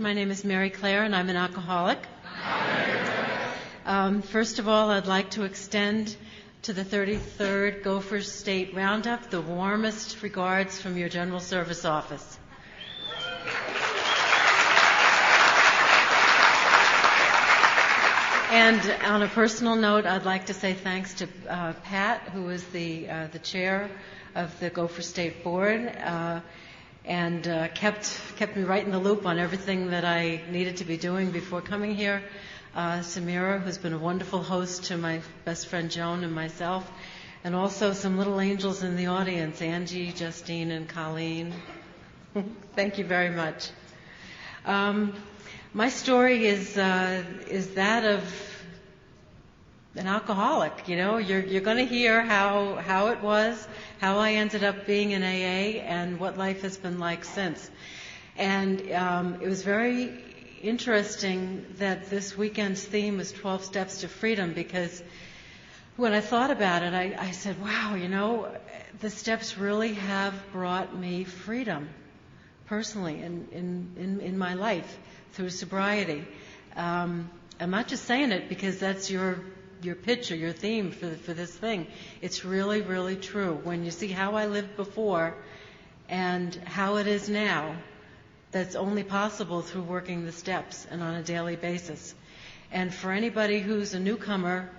My name is Mary Claire, and I'm an alcoholic. First of all, I'd like to extend to the 33rd Gopher State Roundup the warmest regards from your General Service Office. And on a personal note, I'd like to say thanks to Pat, who is the chair of the Gopher State Board, and kept me right in the loop on everything that I needed to be doing before coming here. Samira, who's been a wonderful host to my best friend Joan and myself, and also some little angels in the audience, Angie, Justine, and Colleen. Thank you very much. My story is that of an alcoholic. You know, you're going to hear how it was, how I ended up being in AA, and what life has been like since. And it was very interesting that this weekend's theme was 12 Steps to Freedom, because when I thought about it, I said, wow, you know, the steps really have brought me freedom personally in my life through sobriety. I'm not just saying it because that's your pitch or your theme for this thing. It's really, really true. When you see how I lived before and how it is now, that's only possible through working the steps and on a daily basis. And for anybody who's a newcomer,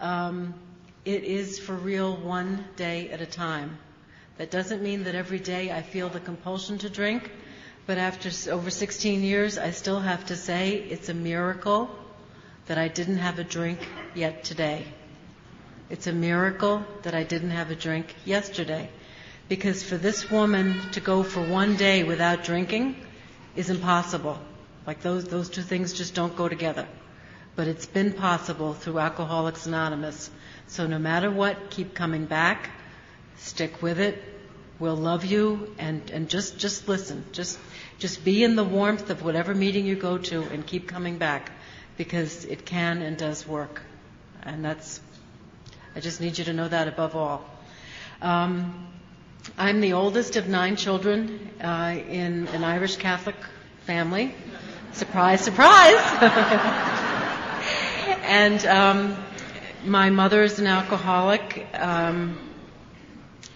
it is for real one day at a time. That doesn't mean that every day I feel the compulsion to drink, but after over 16 years, I still have to say it's a miracle that I didn't have a drink yet today. It's a miracle that I didn't have a drink yesterday. Because for this woman to go for one day without drinking is impossible. Like those two things just don't go together. But it's been possible through Alcoholics Anonymous. So no matter what, keep coming back, stick with it. We'll love you, and just listen. Just be in the warmth of whatever meeting you go to and keep coming back, because it can and does work. And I just need you to know that above all. I'm the oldest of 9 children in an Irish Catholic family. Surprise, surprise! And my mother is an alcoholic,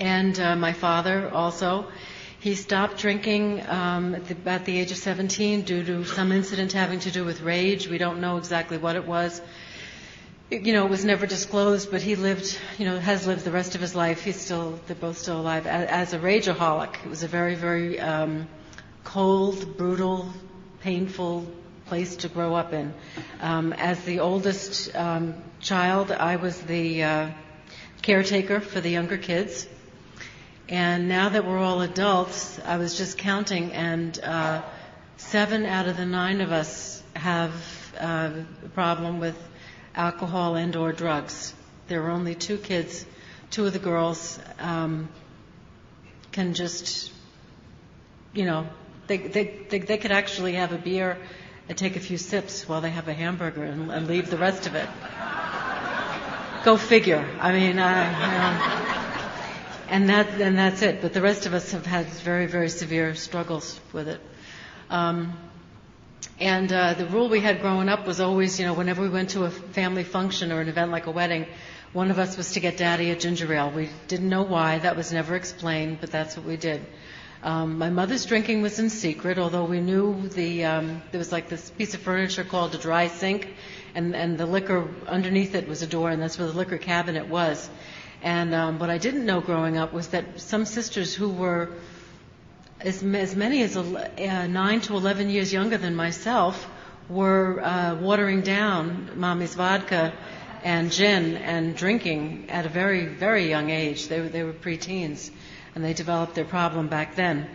and my father also. He stopped drinking at the age of 17 due to some incident having to do with rage. We don't know exactly what it was. It was never disclosed, but he has lived the rest of his life. They're both still alive as a rageaholic. It was a very, very cold, brutal, painful place to grow up in. As the oldest child, I was the caretaker for the younger kids. And now that we're all adults, I was just counting, and 7 out of the 9 of us have a problem with alcohol and or drugs. There are only 2 kids. 2 of the girls can just, they could actually have a beer and take a few sips while they have a hamburger and leave the rest of it. Go figure. I mean, and that's it. But the rest of us have had very, very severe struggles with it. And the rule we had growing up was always, whenever we went to a family function or an event like a wedding, one of us was to get Daddy a ginger ale. We didn't know why. That was never explained, but that's what we did. My mother's drinking was in secret, although we knew there was like this piece of furniture called a dry sink, and the liquor underneath it was a door, and that's where the liquor cabinet was. And what I didn't know growing up was that some sisters who were as many as 9 to 11 years younger than myself were watering down Mommy's vodka and gin and drinking at a very, very young age. They were preteens, and they developed their problem back then.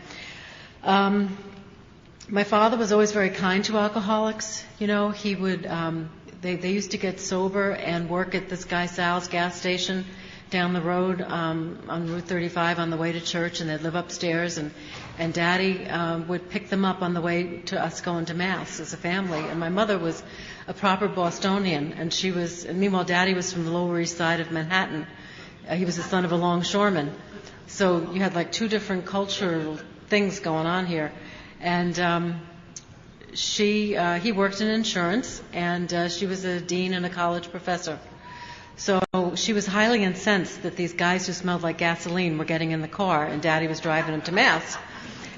My father was always very kind to alcoholics. He would they used to get sober and work at this guy Sal's gas station down the road on Route 35 on the way to church, and they'd live upstairs, and Daddy would pick them up on the way to us going to Mass as a family. And my mother was a proper Bostonian, and meanwhile Daddy was from the Lower East Side of Manhattan. He was the son of a longshoreman. So you had like 2 different cultural things going on here. And he worked in insurance, and she was a dean and a college professor. So she was highly incensed that these guys who smelled like gasoline were getting in the car, and Daddy was driving them to Mass.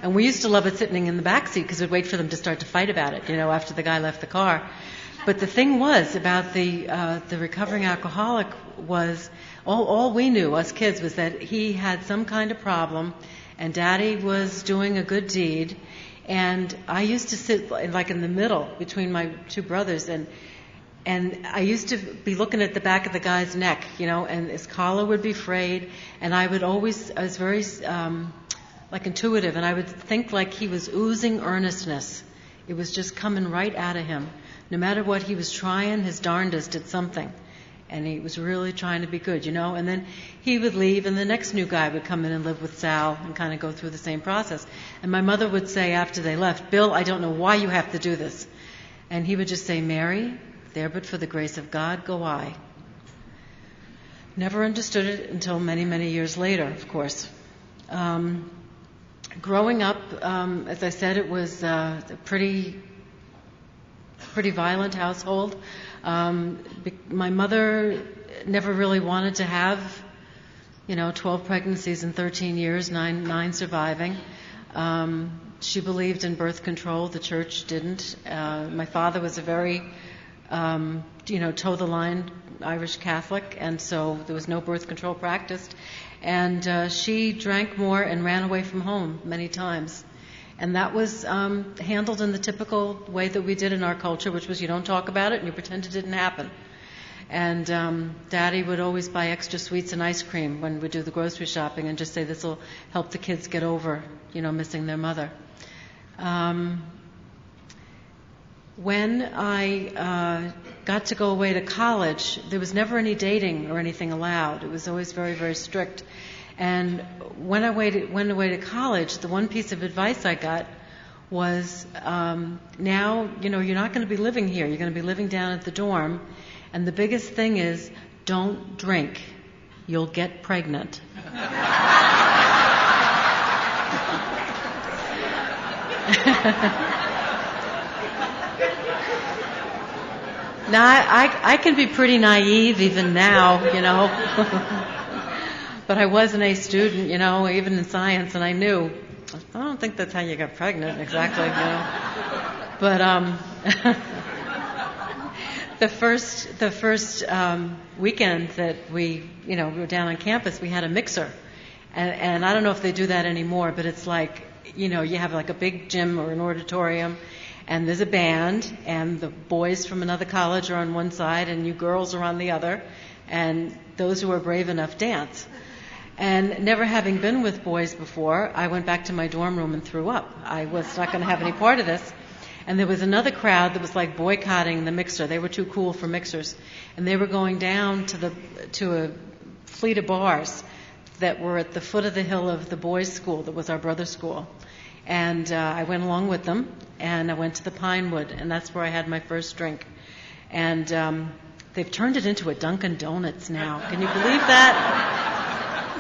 And we used to love it sitting in the back seat because we'd wait for them to start to fight about it, after the guy left the car. But the thing was about the recovering alcoholic was all we knew, us kids, was that he had some kind of problem, and Daddy was doing a good deed. And I used to sit like in the middle between my two brothers, and I used to be looking at the back of the guy's neck, and his collar would be frayed, and I was very like intuitive, and I would think like he was oozing earnestness. It was just coming right out of him. No matter what he was trying, his darndest at something. And he was really trying to be good, And then he would leave, and the next new guy would come in and live with Sal and kind of go through the same process. And my mother would say after they left, "Bill, I don't know why you have to do this." And he would just say, "Mary, there but for the grace of God go I." Never understood it until many, many years later, of course. Growing up, as I said, it was a pretty violent household. My mother never really wanted to have, 12 pregnancies in 13 years, nine surviving. She believed in birth control. The church didn't. My father was a very, toe the line Irish Catholic, and so there was no birth control practiced. And she drank more and ran away from home many times. And that was handled in the typical way that we did in our culture, which was you don't talk about it and you pretend it didn't happen. And Daddy would always buy extra sweets and ice cream when we do the grocery shopping and just say this will help the kids get over, missing their mother. When I got to go away to college, there was never any dating or anything allowed. It was always very, very strict. And when I went away to college, the one piece of advice I got was, now, you're not going to be living here. You're going to be living down at the dorm. And the biggest thing is, don't drink. You'll get pregnant. Now, I can be pretty naive even now, But I was an A student, even in science, and I knew. I don't think that's how you got pregnant exactly, But the first weekend that we were down on campus, we had a mixer, and I don't know if they do that anymore, but it's like you have like a big gym or an auditorium. And there's a band, and the boys from another college are on one side, and you girls are on the other, and those who are brave enough dance. And never having been with boys before, I went back to my dorm room and threw up. I was not going to have any part of this. And there was another crowd that was like boycotting the mixer. They were too cool for mixers. And they were going down to a fleet of bars that were at the foot of the hill of the boys' school that was our brother's school. And I went along with them, and I went to the Pinewood, and that's where I had my first drink. And they've turned it into a Dunkin' Donuts now. Can you believe that?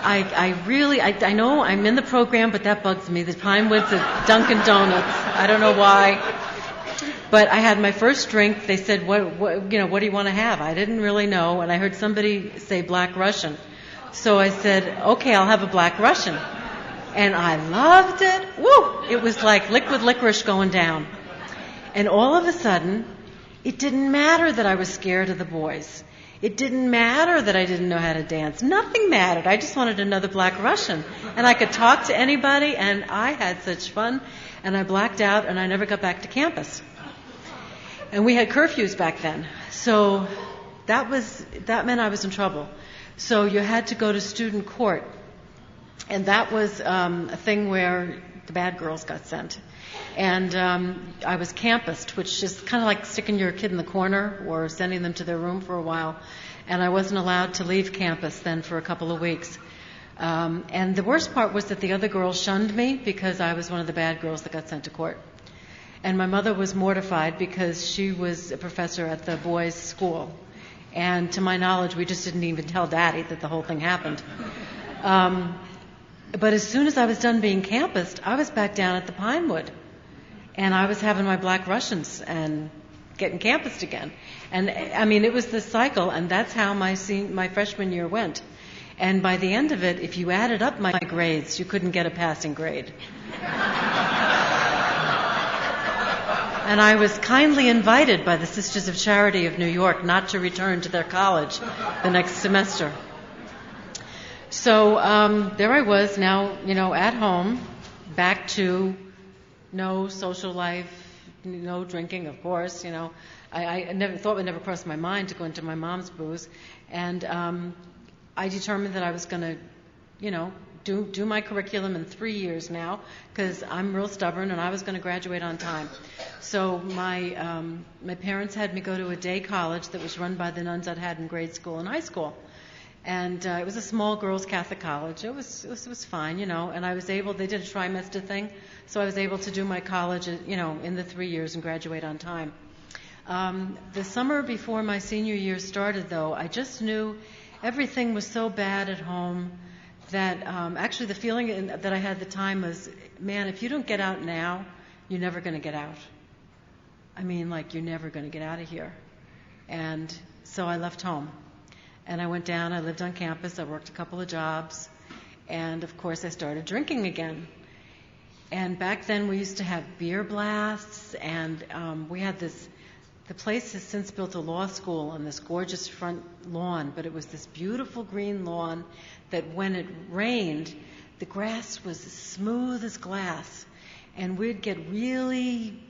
I know I'm in the program, but that bugs me. The Pinewood's a Dunkin' Donuts. I don't know why. But I had my first drink. They said, what do you want to have? I didn't really know, and I heard somebody say Black Russian. So I said, okay, I'll have a Black Russian. And I loved it. Woo! It was like liquid licorice going down. And all of a sudden, it didn't matter that I was scared of the boys. It didn't matter that I didn't know how to dance. Nothing mattered. I just wanted another Black Russian. And I could talk to anybody, and I had such fun. And I blacked out, and I never got back to campus. And we had curfews back then. So that meant I was in trouble. So you had to go to student court. And that was a thing where the bad girls got sent. And I was campused, which is kind of like sticking your kid in the corner or sending them to their room for a while. And I wasn't allowed to leave campus then for a couple of weeks. And the worst part was that the other girls shunned me because I was one of the bad girls that got sent to court. And my mother was mortified because she was a professor at the boys' school. And to my knowledge, we just didn't even tell Daddy that the whole thing happened. But as soon as I was done being campused, I was back down at the Pinewood. And I was having my Black Russians and getting campused again. And I mean, it was this cycle, and that's how my freshman year went. And by the end of it, if you added up my grades, you couldn't get a passing grade. And I was kindly invited by the Sisters of Charity of New York not to return to their college the next semester. So there I was now, at home, back to no social life, no drinking, of course. I never thought it would never cross my mind to go into my mom's booze, and I determined that I was going to, do my curriculum in 3 years now, because I'm real stubborn, and I was going to graduate on time. So my parents had me go to a day college that was run by the nuns I'd had in grade school and high school. And it was a small girls' Catholic college. It was fine, and I was able, they did a trimester thing, so I was able to do my college, in the 3 years and graduate on time. The summer before my senior year started, though, I just knew everything was so bad at home that actually the feeling that I had at the time was, man, if you don't get out now, you're never going to get out. I mean, you're never going to get out of here. And so I left home. And I went down, I lived on campus, I worked a couple of jobs, and of course I started drinking again. And back then we used to have beer blasts, and we had the place has since built a law school on this gorgeous front lawn, but it was this beautiful green lawn that when it rained, the grass was as smooth as glass, and we'd get really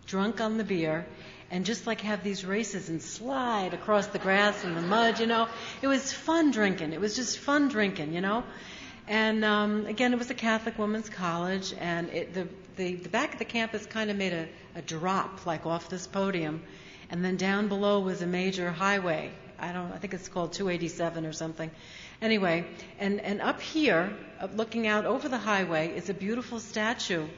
drunk on the beer, and just have these races and slide across the grass and the mud, It was fun drinking. It was just fun drinking, And again, it was a Catholic women's college, and the back of the campus kind of made a drop, off this podium, and then down below was a major highway. I think it's called 287 or something. Anyway, and up here, looking out over the highway, is a beautiful statue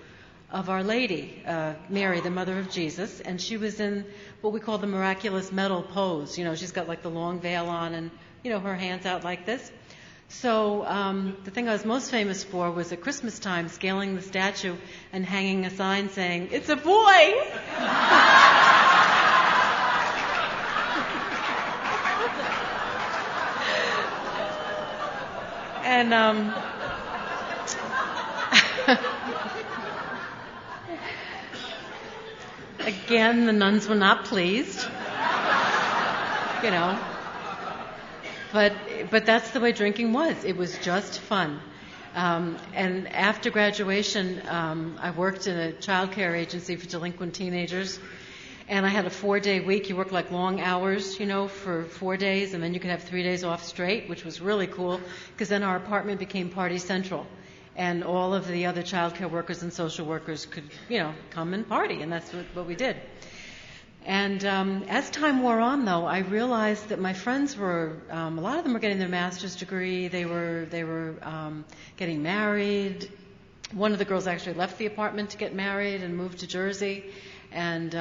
of Our Lady, Mary, the Mother of Jesus, and she was in what we call the miraculous medal pose. She's got the long veil on and, her hands out like this. So the thing I was most famous for was at Christmas time scaling the statue and hanging a sign saying, "It's a boy!" And again, the nuns were not pleased, But that's the way drinking was. It was just fun. And after graduation, I worked in a child care agency for delinquent teenagers, and I had a 4-day week. You work long hours, for 4 days, and then you could have 3 days off straight, which was really cool, because then our apartment became party central. And all of the other child care workers and social workers could, come and party, and that's what we did. And as time wore on, though, I realized that my friends were, a lot of them were getting their master's degree. They were getting married. One of the girls actually left the apartment to get married and moved to Jersey. And,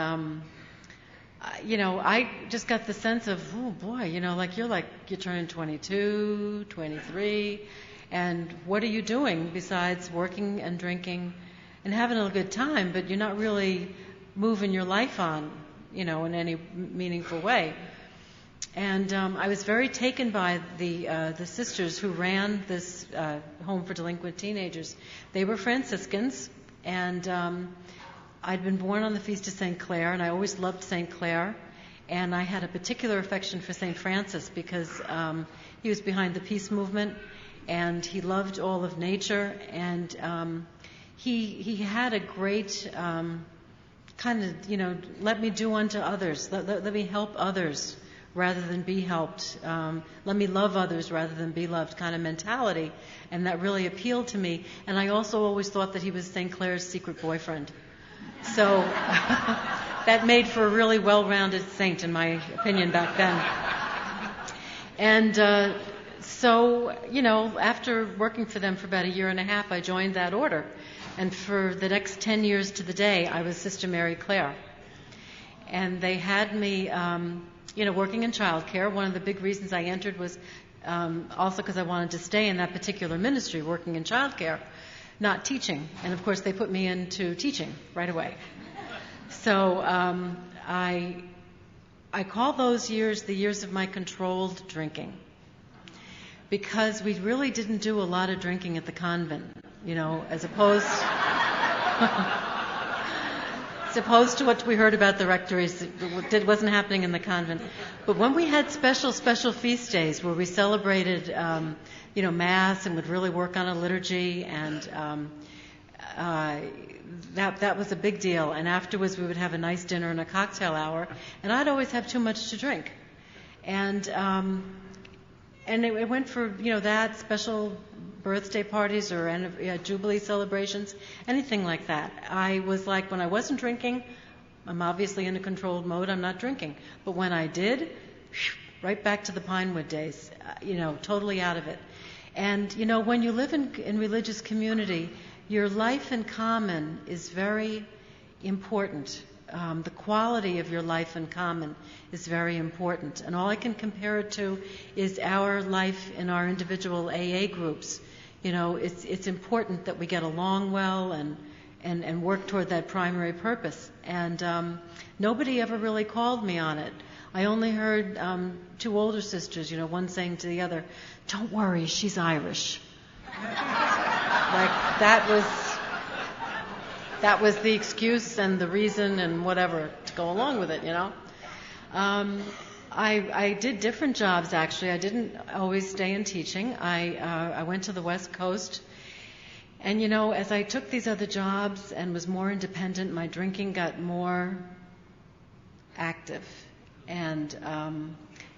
I just got the sense of, oh boy, you're turning 22, 23. And what are you doing besides working and drinking and having a good time, but you're not really moving your life on, in any meaningful way. And I was very taken by the sisters who ran this home for delinquent teenagers. They were Franciscans, and I'd been born on the Feast of St. Clair, and I always loved St. Clair. And I had a particular affection for St. Francis because he was behind the peace movement, and he loved all of nature, and he had a great let me do unto others, let me help others rather than be helped, let me love others rather than be loved kind of mentality, and that really appealed to me. And I also always thought that he was St. Clair's secret boyfriend. So that made for a really well-rounded saint, in my opinion, back then. And so, after working for them for about 1.5 years, I joined that order. And for the next 10 years to the day, I was Sister Mary Claire. And they had me, working in childcare. One of the big reasons I entered was also because I wanted to stay in that particular ministry, working in childcare, not teaching. And of course, they put me into teaching right away. So I call those years the years of my controlled drinking, because we really didn't do a lot of drinking at the convent, as opposed to what we heard about the rectories. It wasn't happening in the convent. But when we had special feast days where we celebrated, Mass and would really work on a liturgy, and that was a big deal. And afterwards we would have a nice dinner and a cocktail hour, and I'd always have too much to drink. And it went for, that, special birthday parties or Jubilee celebrations, anything like that. I was like, when I wasn't drinking, I'm obviously in a controlled mode, I'm not drinking. But when I did, right back to the Pinewood days, totally out of it. And, when you live in religious community, your life in common is very important. The quality of your life in common is very important. And all I can compare it to is our life in our individual AA groups. It's important that we get along well and work toward that primary purpose. And nobody ever really called me on it. I only heard two older sisters, one saying to the other, "Don't worry, she's Irish." Like that was the excuse and the reason and whatever to go along with it, I did different jobs, actually. I didn't always stay in teaching. I went to the West Coast. And, as I took these other jobs and was more independent, my drinking got more active.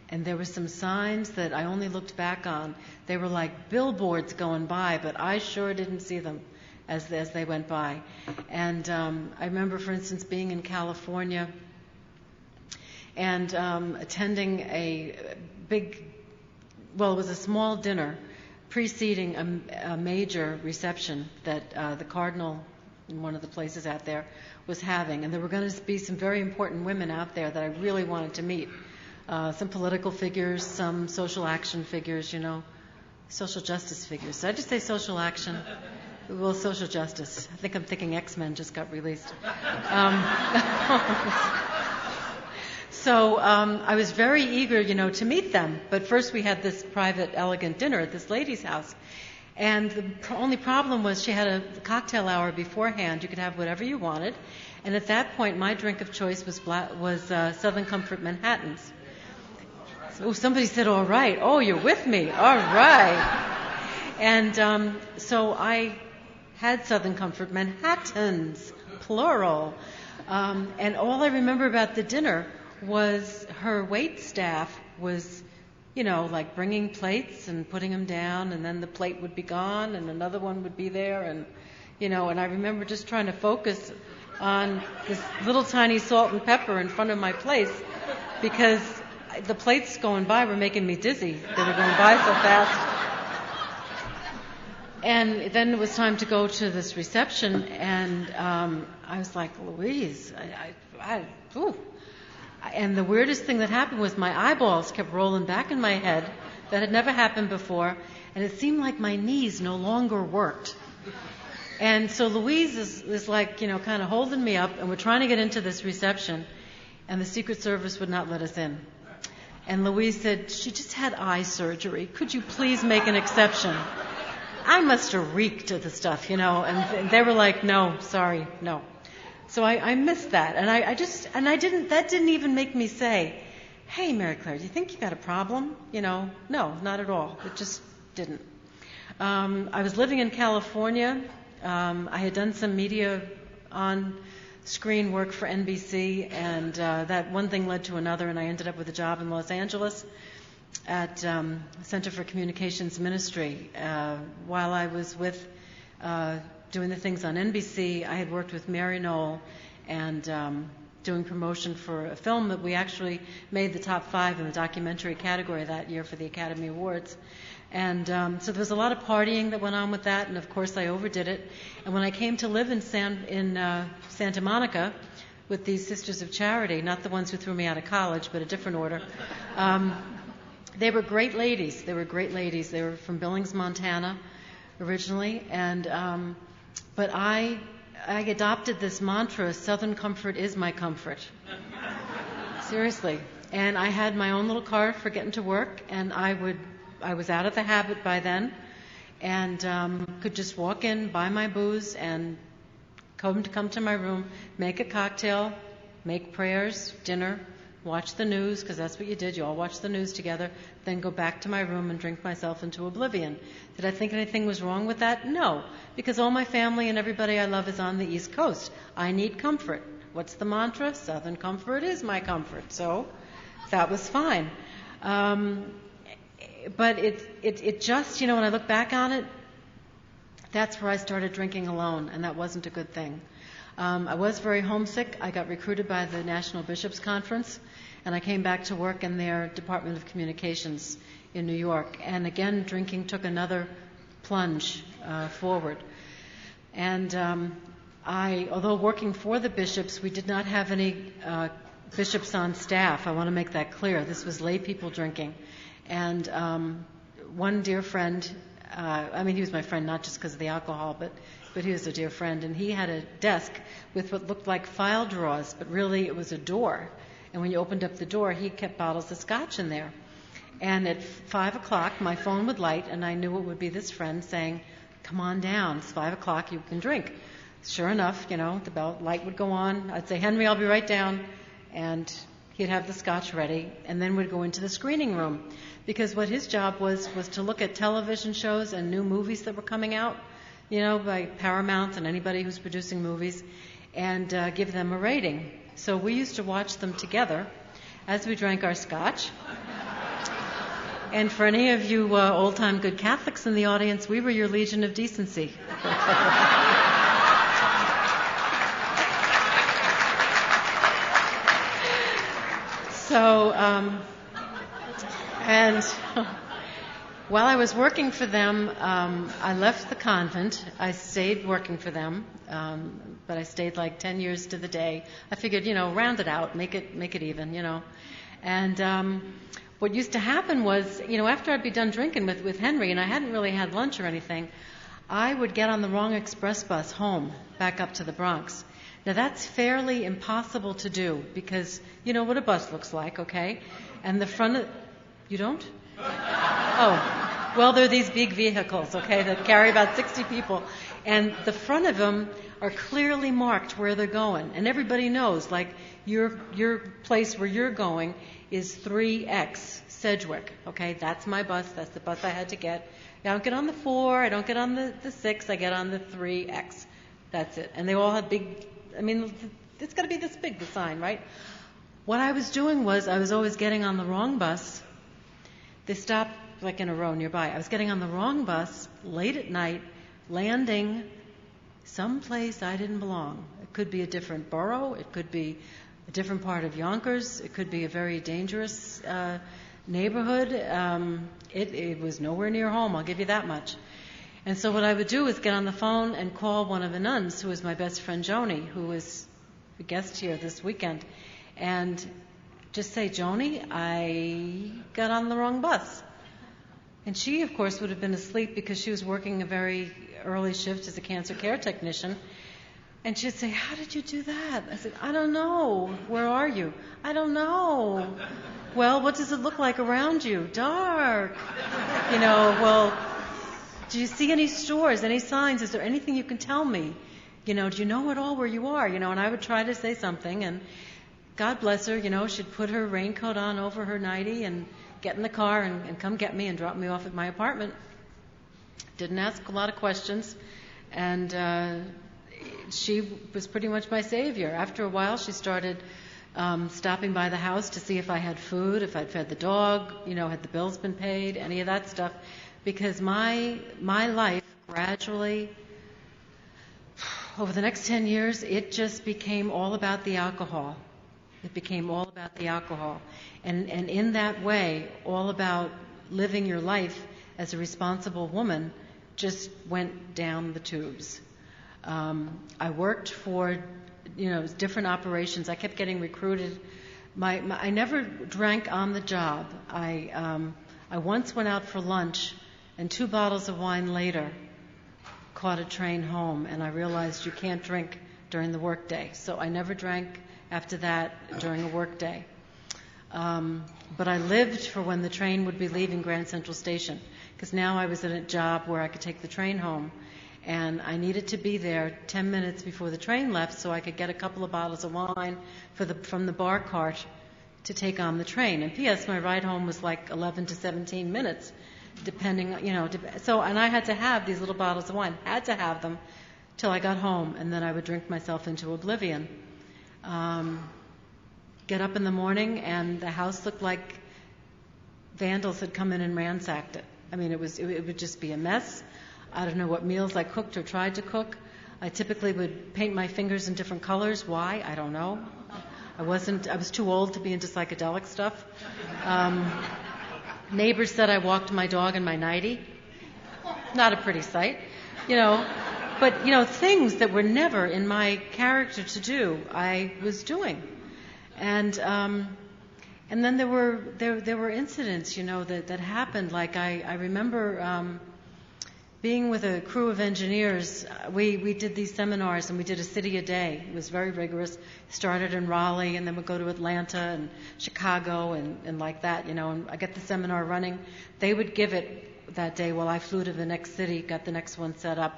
And there were some signs that I only looked back on. They were like billboards going by, but I sure didn't see them as they went by. And I remember, for instance, being in California and attending it was a small dinner preceding a major reception that the Cardinal in one of the places out there was having. And there were going to be some very important women out there that I really wanted to meet. Some political figures, some social action figures, social justice figures. Did I just say social action? Well, social justice. I think I'm thinking X-Men just got released. So I was very eager, to meet them. But first we had this private, elegant dinner at this lady's house. And the only problem was she had a cocktail hour beforehand. You could have whatever you wanted. And at that point, my drink of choice was Southern Comfort Manhattans. So somebody said, "All right. Oh, you're with me. All right." And so I had Southern Comfort Manhattans, plural. And all I remember about the dinner was her wait staff was, like bringing plates and putting them down, and then the plate would be gone and another one would be there. And, and I remember just trying to focus on this little tiny salt and pepper in front of my place, because the plates going by were making me dizzy. They were going by so fast. And then it was time to go to this reception, and I was like, "Louise, And the weirdest thing that happened was my eyeballs kept rolling back in my head. That had never happened before, and it seemed like my knees no longer worked. And so Louise is like, kind of holding me up, and we're trying to get into this reception, and the Secret Service would not let us in. And Louise said, "She just had eye surgery. Could you please make an exception?" I must have reeked of the stuff, and they were like, "No, sorry, no." So I missed that, and that didn't even make me say, "Hey, Mary Claire, do you think you got a problem?" No, not at all. It just didn't. I was living in California. I had done some media on-screen work for NBC, and that one thing led to another, and I ended up with a job in Los Angeles at Center for Communications Ministry. While I was doing the things on NBC, I had worked with Mary Knoll and doing promotion for a film that we actually made the top 5 in the documentary category that year for the Academy Awards. And so there was a lot of partying that went on with that, and of course I overdid it. And when I came to live in Santa Monica with these Sisters of Charity, not the ones who threw me out of college, but a different order, they were great ladies. They were from Billings, Montana, originally, and but I I adopted this mantra, Southern comfort is my comfort. Seriously. And I had my own little car for getting to work, and I was out of the habit by then, and could just walk in, buy my booze, and come to my room, make a cocktail, make prayers, dinner, watch the news, because that's what you did. You all watched the news together, then go back to my room and drink myself into oblivion. Did I think anything was wrong with that? No, because all my family and everybody I love is on the East Coast. I need comfort. What's the mantra? Southern comfort is my comfort. So that was fine. But it just, when I look back on it, that's where I started drinking alone, and that wasn't a good thing. I was very homesick. I got recruited by the National Bishops Conference, and I came back to work in their Department of Communications in New York. And again, drinking took another plunge forward. And although working for the bishops, we did not have any bishops on staff. I want to make that clear. This was lay people drinking. And one dear friend, he was my friend not just because of the alcohol, but he was a dear friend, and he had a desk with what looked like file drawers, but really it was a door. And when you opened up the door, he kept bottles of scotch in there. And at 5 o'clock, my phone would light, and I knew it would be this friend saying, "Come on down, it's 5 o'clock, you can drink." Sure enough, the light would go on. I'd say, "Henry, I'll be right down." And he'd have the scotch ready, and then we'd go into the screening room. Because what his job was to look at television shows and new movies that were coming out, by Paramount and anybody who's producing movies, and give them a rating. So we used to watch them together as we drank our scotch. And for any of you old-time good Catholics in the audience, we were your Legion of Decency. So, and while I was working for them, I left the convent. I stayed working for them, but I stayed like 10 years to the day. I figured, round it out, make it even, And what used to happen was, after I'd be done drinking with Henry, and I hadn't really had lunch or anything, I would get on the wrong express bus home, back up to the Bronx. Now that's fairly impossible to do because you know what a bus looks like, okay? And the front of... You don't? Oh, well, they're these big vehicles, okay, that carry about 60 people. And the front of them are clearly marked where they're going. And everybody knows, like, your place where you're going is 3X, Sedgwick, okay? That's my bus. That's the bus I had to get. I don't get on the 4. I don't get on the 6. I get on the 3X. That's it. And they all have big... it's got to be this big, the sign, right? What I was doing was I was always getting on the wrong bus. They stopped like in a row nearby. I was getting on the wrong bus late at night, landing someplace I didn't belong. It could be a different borough. It could be a different part of Yonkers. It could be a very dangerous neighborhood. It was nowhere near home, I'll give you that much. And so what I would do is get on the phone and call one of the nuns, who was my best friend Joni, who was a guest here this weekend, and just say, "Joni, I got on the wrong bus." And she, of course, would have been asleep because she was working a very early shift as a cancer care technician. And she'd say, "How did you do that?" I said, "I don't know. Where are you?" "I don't know." "Well, what does it look like around you?" "Dark." Well, do you see any stores, any signs? Is there anything you can tell me? Do you know at all where you are? And I would try to say something, and God bless her, she'd put her raincoat on over her nightie and get in the car and come get me and drop me off at my apartment. Didn't ask a lot of questions, and she was pretty much my savior. After a while, she started stopping by the house to see if I had food, if I'd fed the dog, had the bills been paid, any of that stuff. Because my life gradually, over the next 10 years, it just became all about the alcohol. It became all about the alcohol. And in that way, all about living your life as a responsible woman just went down the tubes. I worked for, different operations. I kept getting recruited. I never drank on the job. I once went out for lunch, and 2 bottles of wine later caught a train home, and I realized you can't drink during the workday. So I never drank after that during a workday. But I lived for when the train would be leaving Grand Central Station, because now I was in a job where I could take the train home, and I needed to be there 10 minutes before the train left so I could get a couple of bottles of wine from the bar cart to take on the train. And P.S., my ride home was like 11 to 17 minutes, depending, and I had to have these little bottles of wine, had to have them till I got home, and then I would drink myself into oblivion. Get up in the morning, and the house looked like vandals had come in and ransacked it. I mean, it would just be a mess. I don't know what meals I cooked or tried to cook. I typically would paint my fingers in different colors. Why? I don't know. I was too old to be into psychedelic stuff. Neighbors said I walked my dog in my nightie. Not a pretty sight, But, things that were never in my character to do, I was doing. And then there were incidents, that happened. Like I remember being with a crew of engineers. We did these seminars, and we did a city a day. It was very rigorous. Started in Raleigh, and then we'd go to Atlanta and Chicago and like that, And I got the seminar running. They would give it that day while I flew to the next city, got the next one set up,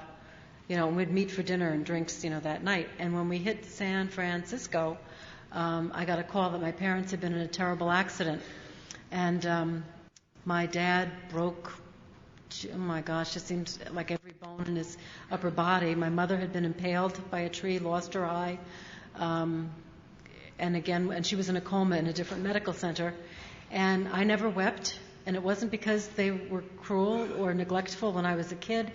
and we'd meet for dinner and drinks, that night. And when we hit San Francisco, I got a call that my parents had been in a terrible accident, and my dad broke. Oh my gosh, it seemed like every bone in his upper body. My mother had been impaled by a tree, lost her eye, and she was in a coma in a different medical center. And I never wept, and it wasn't because they were cruel or neglectful when I was a kid.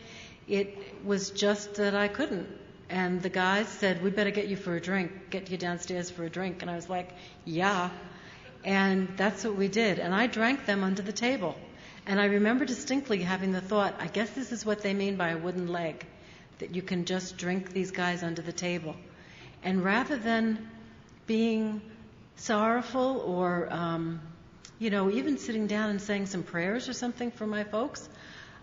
It was just that I couldn't. And the guys said, "We better get you for a drink, get you downstairs for a drink." And I was like, "Yeah." And that's what we did. And I drank them under the table. And I remember distinctly having the thought, I guess this is what they mean by a wooden leg, that you can just drink these guys under the table. And rather than being sorrowful or, even sitting down and saying some prayers or something for my folks,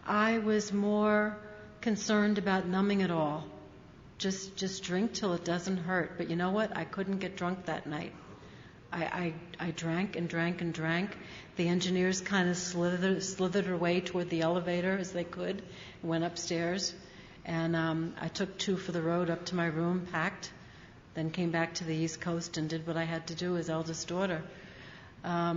I was more concerned about numbing it all. Just drink till it doesn't hurt. But you know what? I couldn't get drunk that night. I drank and drank and drank. The engineers kind of slithered away toward the elevator as they could, and went upstairs. And I took 2 for the road up to my room, packed, then came back to the East Coast and did what I had to do as eldest daughter. I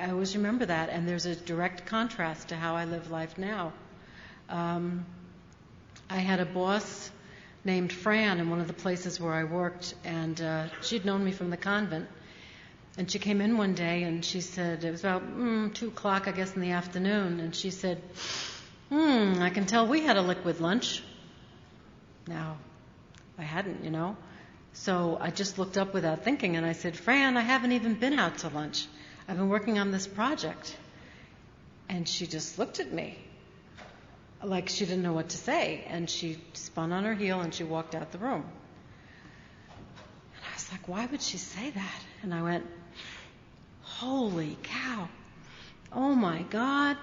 always remember that, and there's a direct contrast to how I live life now. I had a boss named Fran in one of the places where I worked, and she'd known me from the convent. And she came in one day, and she said, it was about 2 o'clock, I guess, in the afternoon, and she said, I can tell we had a liquid lunch. Now, I hadn't, So I just looked up without thinking, and I said, "Fran, I haven't even been out to lunch. I've been working on this project." And she just looked at me like she didn't know what to say, and she spun on her heel and she walked out the room. And I was like, why would she say that? And I went, holy cow, oh my God.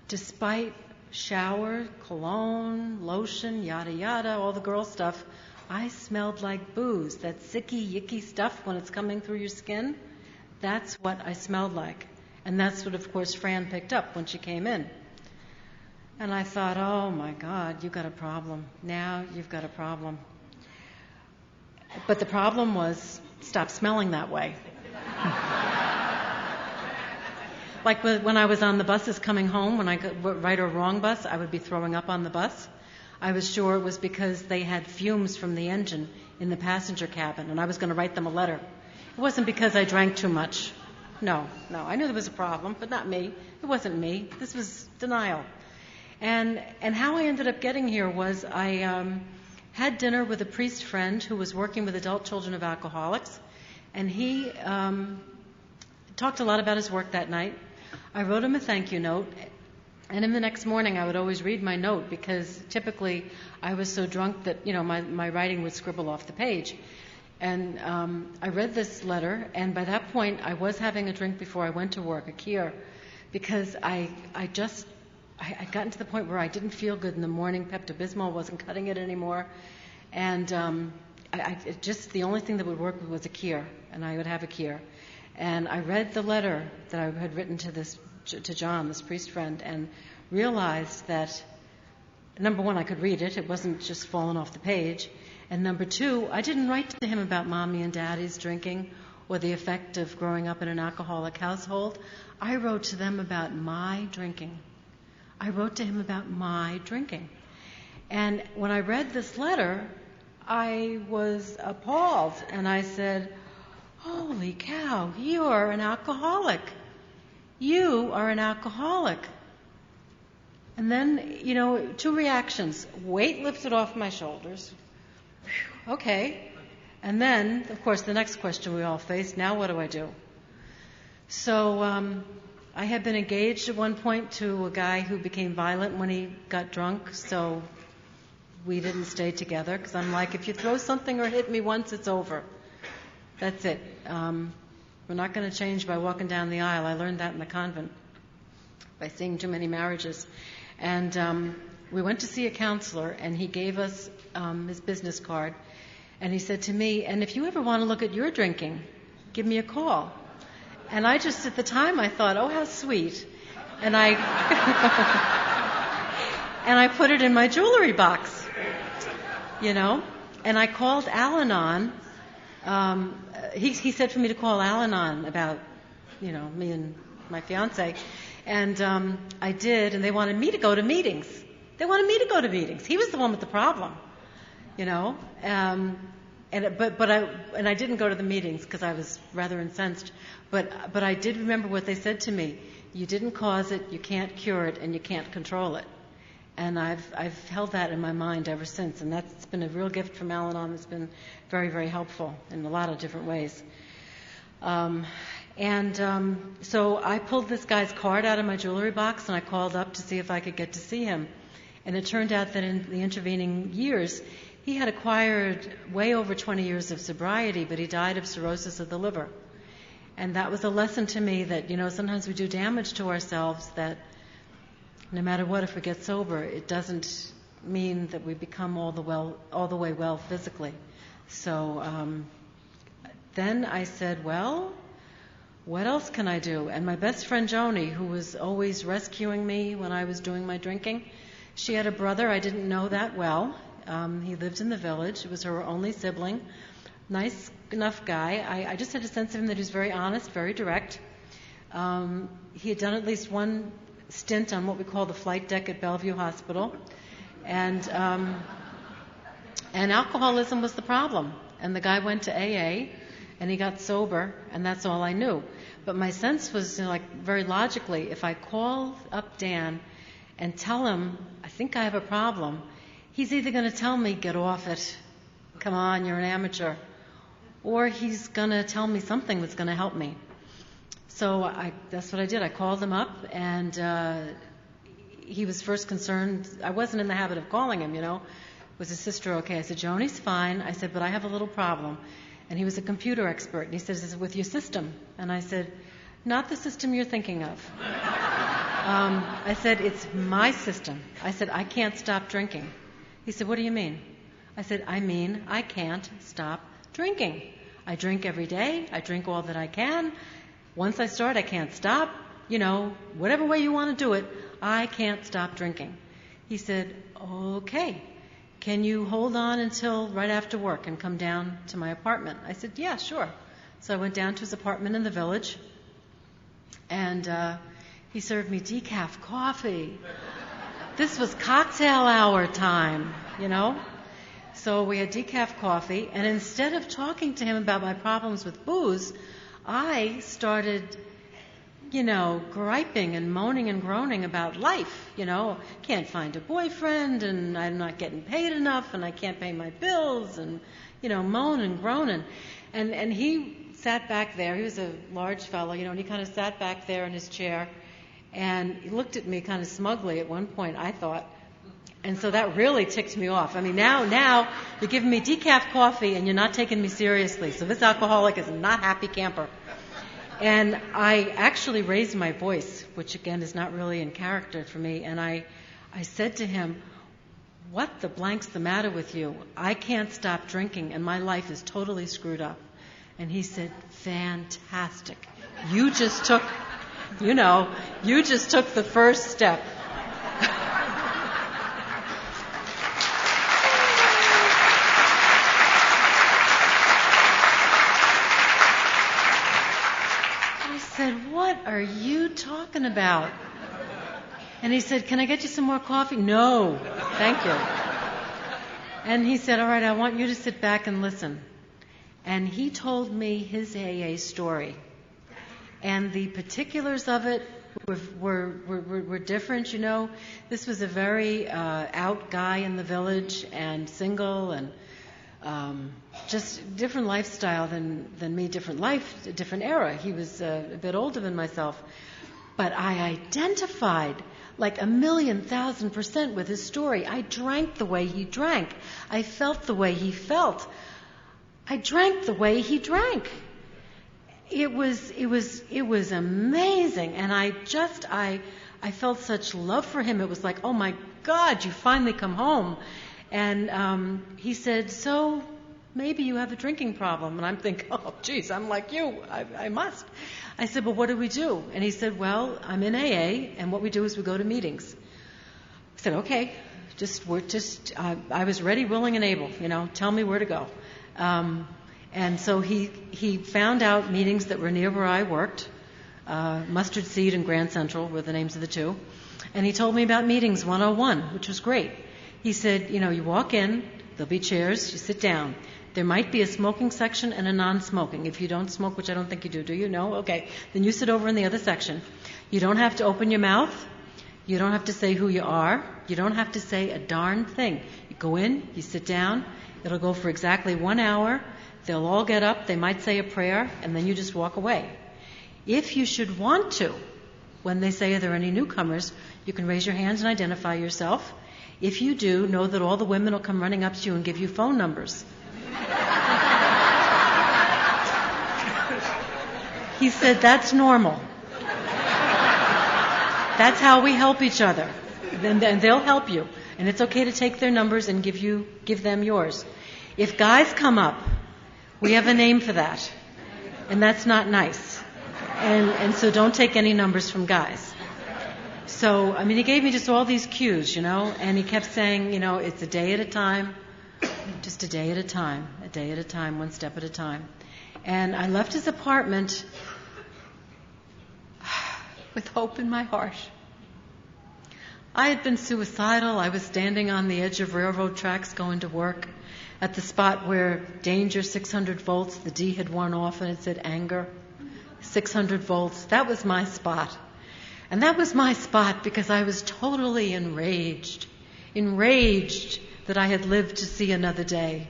Despite shower, cologne, lotion, yada yada, all the girl stuff, I smelled like booze. That sicky, yicky stuff when it's coming through your skin, that's what I smelled like. And that's what, of course, Fran picked up when she came in. And I thought, oh my God, you've got a problem. Now you've got a problem. But the problem was, stop smelling that way. Like when I was on the buses coming home, when I got right or wrong bus, I would be throwing up on the bus. I was sure it was because they had fumes from the engine in the passenger cabin, and I was going to write them a letter. It wasn't because I drank too much. No, I knew there was a problem, but not me. It wasn't me. This was denial. And how I ended up getting here was I had dinner with a priest friend who was working with adult children of alcoholics, and he talked a lot about his work that night. I wrote him a thank you note, and in the next morning I would always read my note because typically I was so drunk that my writing would scribble off the page. And I read this letter, and by that point I was having a drink before I went to work, a kier, because I just I gotten to the point where I didn't feel good in the morning. Pepto-Bismol wasn't cutting it anymore. And the only thing that would work was a Kier, and I would have a Kier. And I read the letter that I had written to John, this priest friend, and realized that, number one, I could read it. It wasn't just falling off the page. And number two, I didn't write to him about mommy and daddy's drinking or the effect of growing up in an alcoholic household. I wrote to them about my drinking. I wrote to him about my drinking. And when I read this letter, I was appalled. And I said, holy cow, you are an alcoholic. You are an alcoholic. And then, two reactions. Weight lifted off my shoulders. Whew, okay. And then, of course, the next question we all face, now what do I do? So I had been engaged at one point to a guy who became violent when he got drunk, so we didn't stay together, because I'm like, if you throw something or hit me once, it's over. That's it. We're not going to change by walking down the aisle. I learned that in the convent by seeing too many marriages. And we went to see a counselor, and he gave us his business card. And he said to me, and if you ever want to look at your drinking, give me a call. And I just, at the time, I thought, oh, how sweet. And I and I put it in my jewelry box, And I called Al-Anon. He said for me to call Al-Anon about, me and my fiance. And I did, and they wanted me to go to meetings. He was the one with the problem, But I didn't go to the meetings because I was rather incensed. But I did remember what they said to me. You didn't cause it, you can't cure it, and you can't control it. And I've held that in my mind ever since. And that's been a real gift from Al-Anon. It's been very, very helpful in a lot of different ways. So I pulled this guy's card out of my jewelry box, and I called up to see if I could get to see him. And it turned out that in the intervening years, he had acquired way over 20 years of sobriety, but he died of cirrhosis of the liver. And that was a lesson to me that, sometimes we do damage to ourselves, that no matter what, if we get sober, it doesn't mean that we become all the way well physically. So then I said, well, what else can I do? And my best friend Joni, who was always rescuing me when I was doing my drinking, she had a brother. I didn't know that well. He lived in the village. It was her only sibling. Nice enough guy. I just had a sense of him that he was very honest, very direct. He had done at least one stint on what we call the flight deck at Bellevue Hospital. And alcoholism was the problem. And the guy went to AA, and he got sober, and that's all I knew. But my sense was, very logically, if I call up Dan and tell him, I think I have a problem, he's either going to tell me, get off it, come on, you're an amateur, or he's going to tell me something that's going to help me. So that's what I did. I called him up, and he was first concerned. I wasn't in the habit of calling him, Was his sister okay? I said, Joni's fine. I said, but I have a little problem. And he was a computer expert. And he says, is it with your system? And I said, not the system you're thinking of. I said, it's my system. I said, I can't stop drinking. He said, what do you mean? I said, I mean, I can't stop drinking. I drink every day. I drink all that I can. Once I start, I can't stop. Whatever way you want to do it, I can't stop drinking. He said, okay. Can you hold on until right after work and come down to my apartment? I said, yeah, sure. So I went down to his apartment in the village, and he served me decaf coffee. This was cocktail hour time, So we had decaf coffee, and instead of talking to him about my problems with booze, I started, griping and moaning and groaning about life, Can't find a boyfriend, and I'm not getting paid enough, and I can't pay my bills, and, moan and groaning. And he sat back there. He was a large fellow, and he kind of sat back there in his chair, and he looked at me kind of smugly at one point, I thought. And so that really ticked me off. I mean, now you're giving me decaf coffee, and you're not taking me seriously. So this alcoholic is not happy camper. And I actually raised my voice, which again is not really in character for me, and I said to him, "What the blank's the matter with you? I can't stop drinking and my life is totally screwed up." And he said, "Fantastic. You just took the first step." I said, "What are you talking about?" And he said, "Can I get you some more coffee?" "No, thank you." And he said, "All right, I want you to sit back and listen." And he told me his AA story. And the particulars of it were different, you know. This was a very out guy in the village and single and just different lifestyle than me, different life, different era. He was a bit older than myself. But I identified like 1,000,000% with his story. I drank the way he drank. I felt the way he felt. I drank the way he drank. It was amazing. And I felt such love for him. It was like, "Oh my God, you finally come home." And he said, "So maybe you have a drinking problem." And I'm thinking, "Oh geez, I'm like you. I must." I said, "Well, what do we do?" And he said, "Well, I'm in AA, and what we do is we go to meetings." I said, "Okay, I was ready, willing, and able. You know, tell me where to go." And so he found out meetings that were near where I worked. Mustard Seed and Grand Central were the names of the two. And he told me about meetings 101, which was great. He said, "You know, you walk in, there'll be chairs, you sit down. There might be a smoking section and a non-smoking. If you don't smoke, which I don't think you do you? No? Okay. Then you sit over in the other section. You don't have to open your mouth. You don't have to say who you are. You don't have to say a darn thing. You go in, you sit down. It'll go for exactly 1 hour. They'll all get up. They might say a prayer, and then you just walk away. If you should want to, when they say, 'Are there any newcomers?' you can raise your hands and identify yourself. If you do, know that all the women will come running up to you and give you phone numbers." He said, "That's normal. That's how we help each other. And they'll help you. And it's okay to take their numbers and give them yours. If guys come up, we have a name for that. And that's not nice. And so don't take any numbers from guys." So, I mean, he gave me just all these cues, you know, and he kept saying, you know, it's a day at a time, just a day at a time, one step at a time. And I left his apartment with hope in my heart. I had been suicidal. I was standing on the edge of railroad tracks going to work at the spot where danger 600 volts, the D had worn off and it said anger, 600 volts. That was my spot. And that was my spot because I was totally enraged that I had lived to see another day.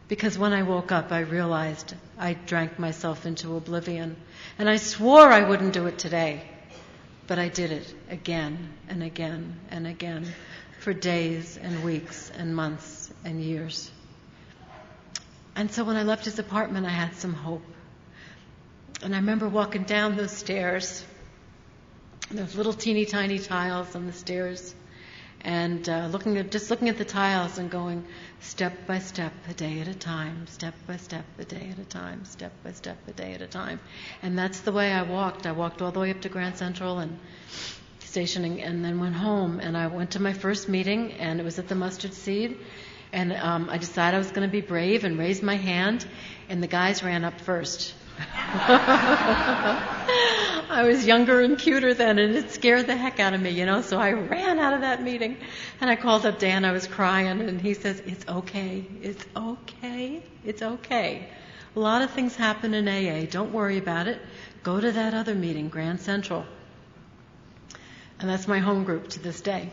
Because when I woke up, I realized I drank myself into oblivion. And I swore I wouldn't do it today. But I did it again and again and again for days and weeks and months and years. And so when I left his apartment, I had some hope. And I remember walking down those stairs. And those little teeny tiny tiles on the stairs. And looking at the tiles and going step by step, a day at a time, step by step, a day at a time, step by step, a day at a time. And that's the way I walked. I walked all the way up to Grand Central and stationing, and then went home. And I went to my first meeting, and it was at the Mustard Seed. And I decided I was going to be brave and raised my hand, and the guys ran up first. I was younger and cuter then, and it scared the heck out of me, you know, so I ran out of that meeting, and I called up Dan. I was crying, and he says, "It's okay, it's okay, it's okay. A lot of things happen in AA. Don't worry about it. Go to that other meeting, Grand Central." And that's my home group to this day.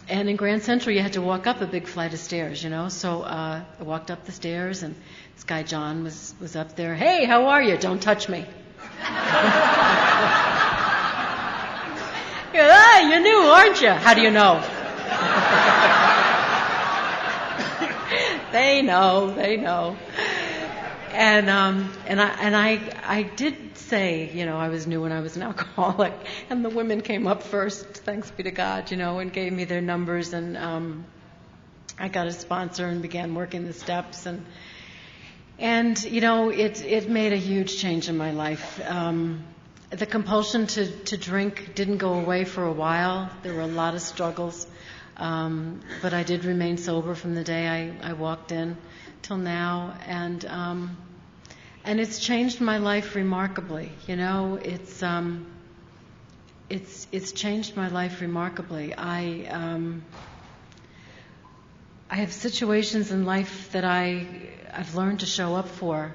And in Grand Central, you had to walk up a big flight of stairs, you know. So I walked up the stairs, and this guy John was up there. "Hey, how are you? Don't touch me." You're new, aren't you? How do you know? They know. I did say, I was new and I was an alcoholic, and the women came up first, thanks be to God, and gave me their numbers, and I got a sponsor and began working the steps, and it made a huge change in my life. The compulsion to drink didn't go away for a while. There were a lot of struggles, but I did remain sober from the day I walked in till now, and it's changed my life remarkably. It's changed my life remarkably. I have situations in life that I've learned to show up for,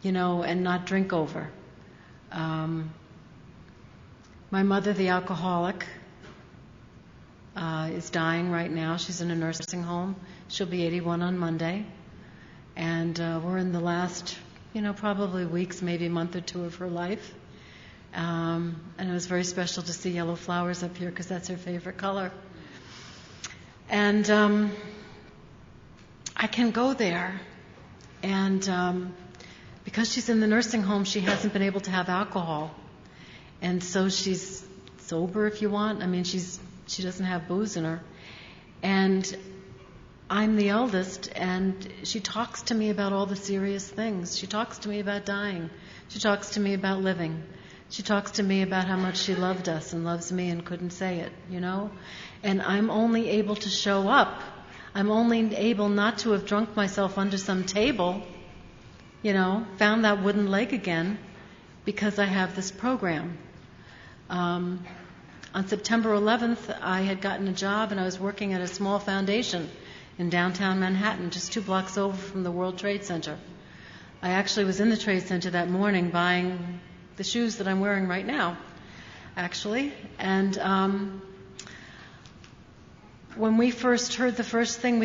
and not drink over. My mother, the alcoholic, is dying right now. She's in a nursing home. She'll be 81 on Monday. And we're in the last, probably weeks, maybe a month or two of her life. And it was very special to see yellow flowers up here because that's her favorite color. And I can go there. And because she's in the nursing home, she hasn't been able to have alcohol. And so she's sober, if you want. She doesn't have booze in her. And I'm the eldest, and she talks to me about all the serious things. She talks to me about dying. She talks to me about living. She talks to me about how much she loved us and loves me and couldn't say it, And I'm only able to show up. I'm only able not to have drunk myself under some table, found that wooden leg again, because I have this program. On September 11th, I had gotten a job, and I was working at a small foundation in downtown Manhattan, just 2 blocks over from the World Trade Center. I actually was in the Trade Center that morning buying the shoes that I'm wearing right now, actually. And when we first heard the first thing,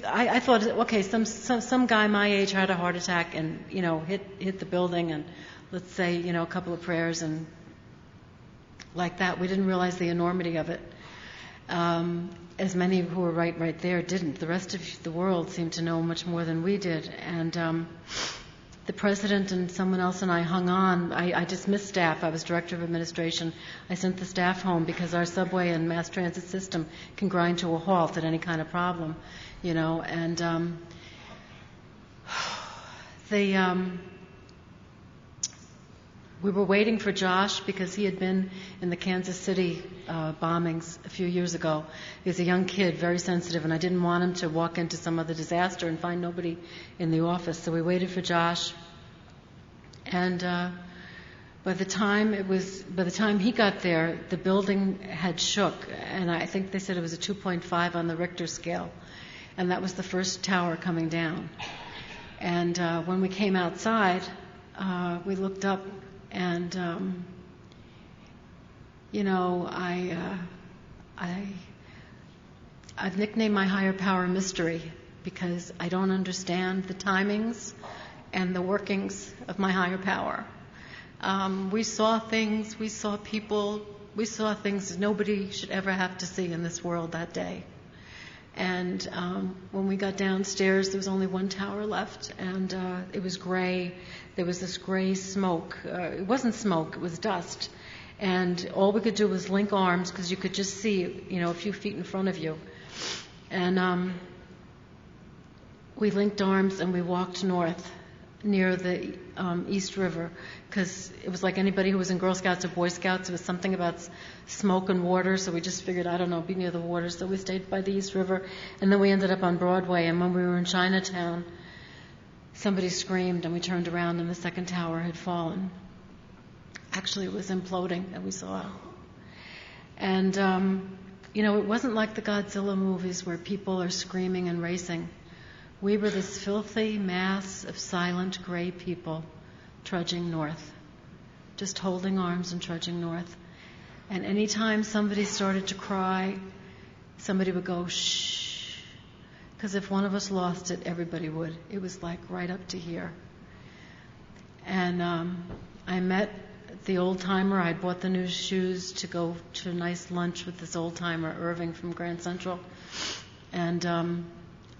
I thought, okay, some guy my age had a heart attack and hit the building, and let's say a couple of prayers and like that. We didn't realize the enormity of it. As many who were right there didn't. The rest of the world seemed to know much more than we did. And the president and someone else and I hung on. I dismissed staff. I was director of administration. I sent the staff home because our subway and mass transit system can grind to a halt at any kind of problem, And we were waiting for Josh because he had been in the Kansas City bombings a few years ago. He was a young kid, very sensitive, and I didn't want him to walk into some other disaster and find nobody in the office. So we waited for Josh. And by the time he got there, the building had shook, and I think they said it was a 2.5 on the Richter scale, and that was the first tower coming down. And when we came outside, we looked up. And I've nicknamed my higher power mystery because I don't understand the timings and the workings of my higher power. We saw things, we saw people, we saw things nobody should ever have to see in this world that day. And when we got downstairs, there was only one tower left, and it was gray. There was this gray smoke. It wasn't smoke, it was dust. And all we could do was link arms because you could just see, a few feet in front of you. And we linked arms and we walked north near the East River because it was like anybody who was in Girl Scouts or Boy Scouts. It was something about smoke and water, so we just figured, be near the water. So we stayed by the East River, and then we ended up on Broadway. And when we were in Chinatown, somebody screamed, and we turned around, and the second tower had fallen. Actually, it was imploding that we saw. And, it wasn't like the Godzilla movies where people are screaming and racing. We were this filthy mass of silent gray people trudging north, just holding arms and trudging north. And any time somebody started to cry, somebody would go, shh, because if one of us lost it, everybody would. It was like right up to here. And I met the old-timer. I bought the new shoes to go to a nice lunch with this old-timer, Irving from Grand Central. And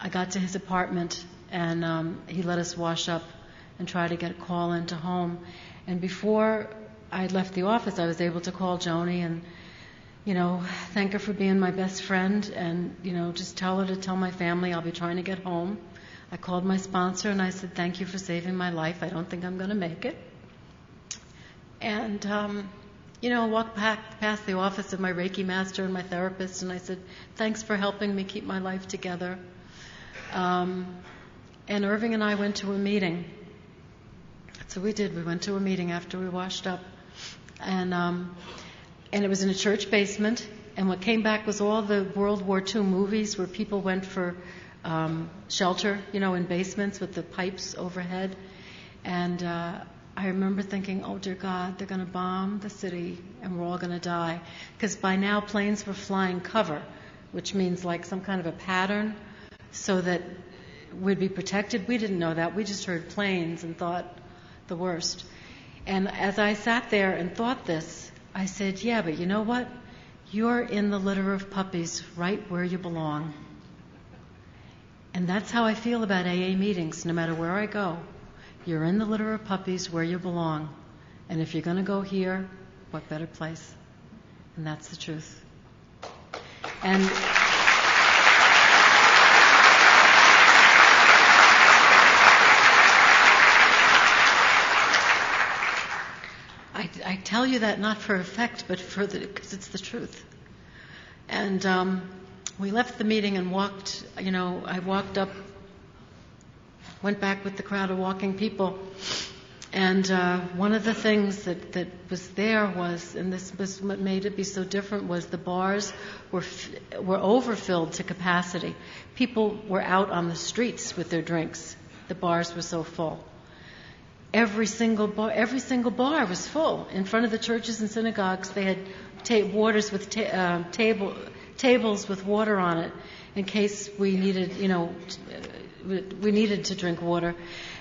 I got to his apartment, and he let us wash up and try to get a call into home. And before I left the office, I was able to call Joni and, thank her for being my best friend, and, just tell her to tell my family I'll be trying to get home. I called my sponsor and I said, thank you for saving my life. I don't think I'm going to make it. And, walked past the office of my Reiki master and my therapist, and I said, thanks for helping me keep my life together. And Irving and I went to a meeting. That's what we did. We went to a meeting after we washed up. And it was in a church basement. And what came back was all the World War II movies where people went for shelter, in basements with the pipes overhead. And I remember thinking, oh, dear God, they're going to bomb the city and we're all going to die. Because by now planes were flying cover, which means like some kind of a pattern so that we'd be protected. We didn't know that. We just heard planes and thought the worst. And as I sat there and thought this, I said, yeah, but you know what? You're in the litter of puppies right where you belong. And that's how I feel about AA meetings, no matter where I go. You're in the litter of puppies where you belong. And if you're going to go here, what better place? And that's the truth. And I tell you that not for effect, but because it's the truth. And we left the meeting and walked, I walked up, went back with the crowd of walking people. And one of the things that was there was, and this was what made it be so different, was the bars were overfilled to capacity. People were out on the streets with their drinks. The bars were so full. Every single bar was full. In front of the churches and synagogues, they had tables with water on it in case we needed, we needed to drink water.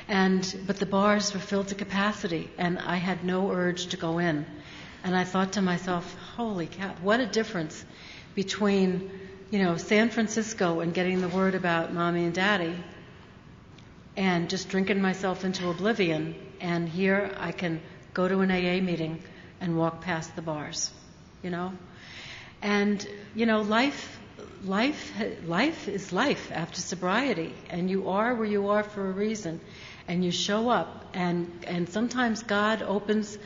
But the bars were filled to capacity, and I had no urge to go in. And I thought to myself, holy cow, what a difference between, San Francisco and getting the word about Mommy and Daddy and just drinking myself into oblivion. And here I can go to an AA meeting and walk past the bars, And, life is life after sobriety, and you are where you are for a reason, and you show up, and sometimes God opens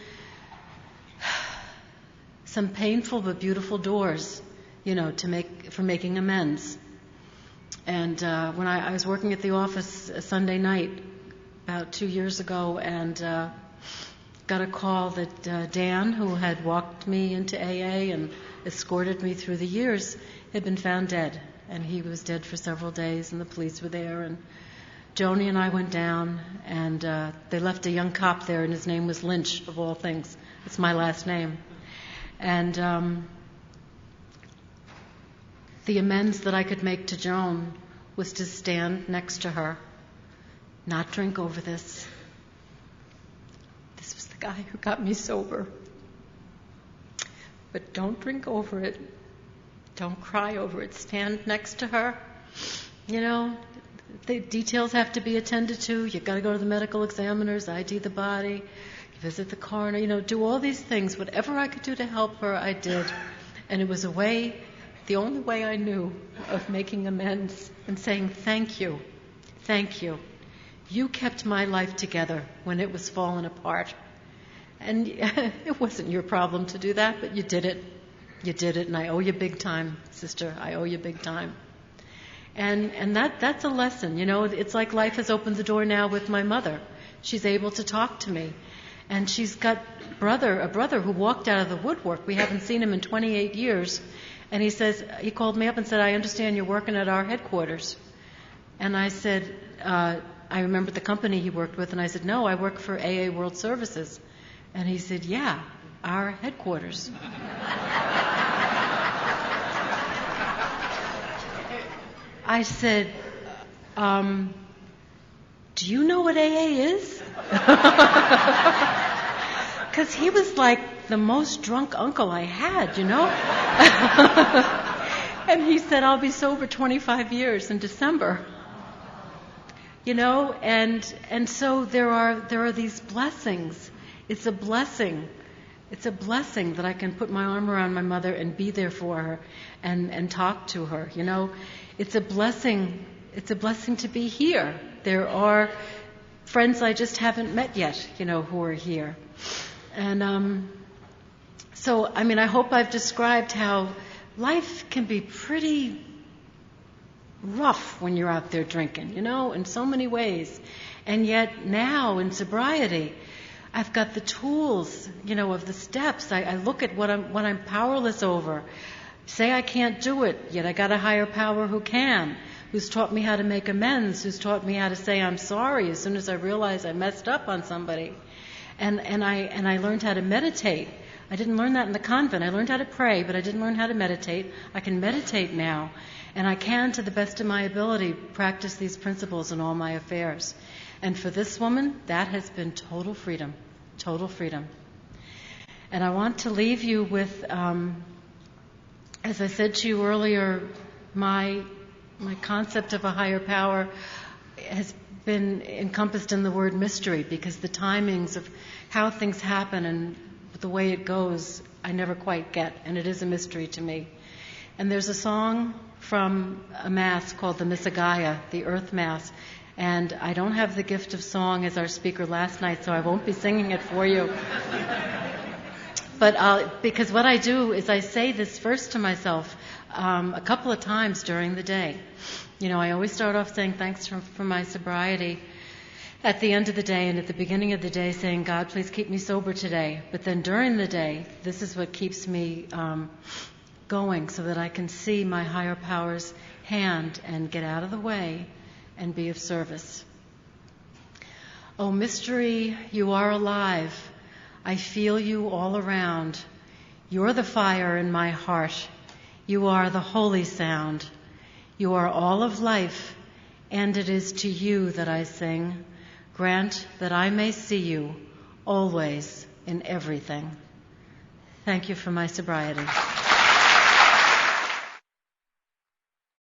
some painful but beautiful doors, for making amends. And when I was working at the office a Sunday night about 2 years ago, and got a call that Dan, who had walked me into AA and escorted me through the years, had been found dead. And he was dead for several days, and the police were there. And Joni and I went down, and they left a young cop there, and his name was Lynch, of all things. It's my last name. And the amends that I could make to Joan was to stand next to her, not drink over this. This was the guy who got me sober. But don't drink over it. Don't cry over it. Stand next to her. The details have to be attended to. You've got to go to the medical examiners, ID the body, visit the coroner, do all these things. Whatever I could do to help her, I did. And it was the only way I knew of making amends and saying thank you. Thank you. You kept my life together when it was falling apart. And it wasn't your problem to do that, but you did it. You did it, and I owe you big time, sister. I owe you big time. And that's a lesson. It's like life has opened the door now with my mother. She's able to talk to me. And she's got a brother who walked out of the woodwork. We haven't seen him in 28 years. And he called me up and said, I understand you're working at our headquarters. And I said, I remembered the company he worked with, and I said, no, I work for AA World Services. And he said, yeah, our headquarters. I said, do you know what AA is? Because he was like the most drunk uncle I had, And he said, I'll be sober 25 years in December. and so there are these blessings. It's a blessing. It's a blessing that I can put my arm around my mother and be there for her and talk to her. It's a blessing. It's a blessing to be here. There are friends I just haven't met yet, who are here. And so, I hope I've described how life can be pretty rough when you're out there drinking, in so many ways. And yet now in sobriety, I've got the tools, of the steps. I look at what I'm powerless over. Say I can't do it, yet I got a higher power who can, who's taught me how to make amends, who's taught me how to say I'm sorry as soon as I realize I messed up on somebody. And I learned how to meditate. I didn't learn that in the convent. I learned how to pray, but I didn't learn how to meditate. I can meditate now, and I can, to the best of my ability, practice these principles in all my affairs. And for this woman, that has been total freedom. Total freedom. And I want to leave you with, as I said to you earlier, my concept of a higher power has been encompassed in the word mystery, because the timings of how things happen and the way it goes, I never quite get, and it is a mystery to me. And there's a song from a Mass called the Missagaya, the Earth Mass, and I don't have the gift of song as our speaker last night, so I won't be singing it for you. But because what I do is I say this verse to myself a couple of times during the day. I always start off saying thanks for my sobriety at the end of the day, and at the beginning of the day saying, God, please keep me sober today. But then during the day, this is what keeps me going, so that I can see my higher power's hand and get out of the way and be of service. Oh, mystery, you are alive. I feel you all around. You're the fire in my heart. You are the holy sound. You are all of life, and it is to you that I sing. Grant that I may see you always in everything. Thank you for my sobriety.